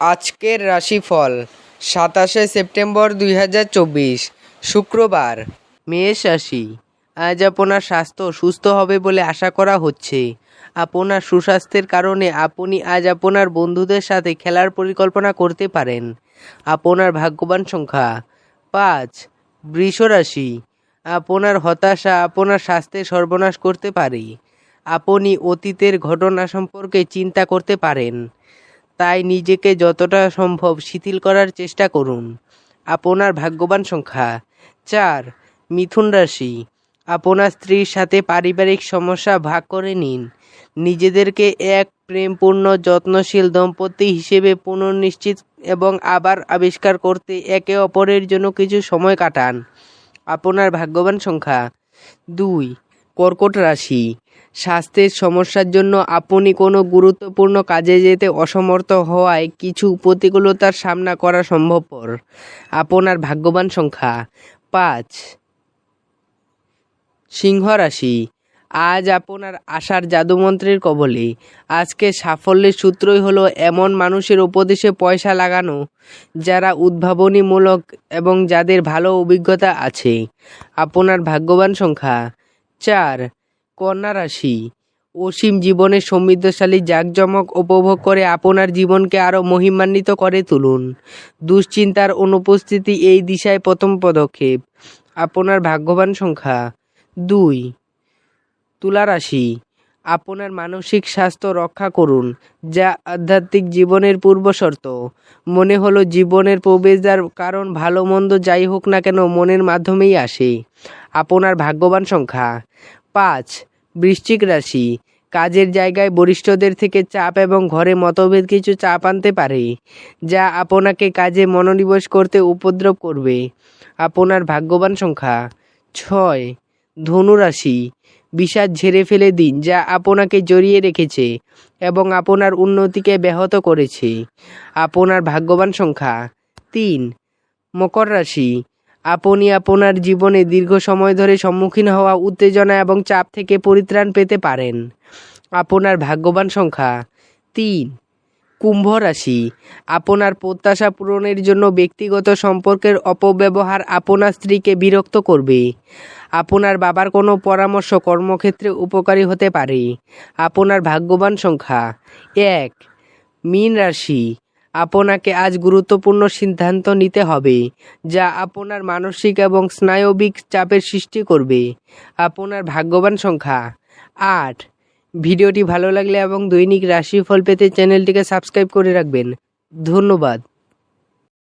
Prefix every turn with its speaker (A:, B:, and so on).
A: আজকের রাশিফল 27 সেপ্টেম্বর 2024 শুক্রবার। মেষ রাশি, আজ আপনার স্বাস্থ্য সুস্থ হবে বলে আশা করা হচ্ছে। আপনার সুস্বাস্থ্যের কারণে আপনি আজ আপনার বন্ধুদের সাথে খেলার পরিকল্পনা করতে পারেন। আপনার ভাগ্যবান সংখ্যা 5। বৃষ রাশি, আপনার হতাশা আপনার স্বাস্থ্যের সর্বনাশ করতে পারে। আপনি অতীতের ঘটনা সম্পর্কে চিন্তা করতে পারেন, তাই নিজেকে যতটা সম্ভব শিথিল করার চেষ্টা করুন। আপনার ভাগ্যবান সংখ্যা 4। মিথুন রাশি, আপনার স্ত্রীর সাথে পারিবারিক সমস্যা ভাগ করে নিন। নিজেদেরকে এক প্রেমপূর্ণ যত্নশীল দম্পতি হিসেবে পুনর্নিশ্চিত এবং আবার আবিষ্কার করতে একে অপরের জন্য কিছু সময় কাটান। আপনার ভাগ্যবান সংখ্যা 2। কর্কট রাশি, স্বাস্থ্যের সমস্যার জন্য আপনি কোনো গুরুত্বপূর্ণ কাজে যেতে অসমর্থ হওয়ায় কিছু প্রতিকূলতার সামনা করা সম্ভবপর। আপনার ভাগ্যবান সংখ্যা 5। সিংহ রাশি, আজ আপনার আশার জাদুমন্ত্রের কবলে। আজকে সাফল্যের সূত্রই হলো এমন মানুষের উপদেশে পয়সা লাগানো যারা উদ্ভাবনীমূলক এবং যাদের ভালো অভিজ্ঞতা আছে। আপনার ভাগ্যবান সংখ্যা 4। কন্যা রাশি, অসীম জীবনের সমৃদ্ধশালী জাঁকজমক উপভোগ করে আপনার জীবনকে আরও মহিমান্বিত করে তুলুন। দুশ্চিন্তার অনুপস্থিতি এই দিশায় প্রথম পদক্ষেপ। আপনার ভাগ্যবান সংখ্যা 2। তুলা রাশি, আপনার মানসিক স্বাস্থ্য রক্ষা করুন, যা আধ্যাত্মিক জীবনের পূর্বশর্ত। মনে হলো জীবনের প্রবেশদ্বার, কারণ ভালো মন্দ যাই হোক না কেন মনের মাধ্যমেই আসে। আপনার ভাগ্যবান সংখ্যা 5। বৃশ্চিক রাশি, কাজের জায়গায় বরিষ্ঠদের থেকে চাপ এবং ঘরে মতভেদ কিছু চাপ আনতে পারে, যা আপনাকে কাজে মনোনিবেশ করতে উপদ্রব করবে। আপনার ভাগ্যবান সংখ্যা 6। ধনু রাশি, বিষাদ ঝেড়ে ফেলে দিন যা আপনাকে জড়িয়ে রেখেছে এবং আপনার উন্নতিকে ব্যাহত করেছে। আপনার ভাগ্যবান সংখ্যা 3। মকর রাশি, আপনি আপনার জীবনে দীর্ঘ সময় ধরে সম্মুখীন হওয়া উত্তেজনা এবং চাপ থেকে পরিত্রাণ পেতে পারেন। আপনার ভাগ্যবান সংখ্যা 3। কুম্ভ রাশি, আপনার প্রত্যাশা পূরণের জন্য ব্যক্তিগত সম্পর্কের অপব্যবহার আপনার স্ত্রীকে বিরক্ত করবে। আপনার বাবার কোনো পরামর্শ কর্মক্ষেত্রে উপকারী হতে পারে। আপনার ভাগ্যবান সংখ্যা 1। মীন রাশি, আপনাকে আজ গুরুত্বপূর্ণ সিদ্ধান্ত নিতে হবে যা আপনার মানসিক এবং স্নায়বিক চাপের সৃষ্টি করবে। আপনার ভাগ্যবান সংখ্যা 8। ভিডিওটি ভালো লাগলে এবং দৈনিক রাশিফল পেতে চ্যানেলটিকে সাবস্ক্রাইব করে রাখবেন। ধন্যবাদ।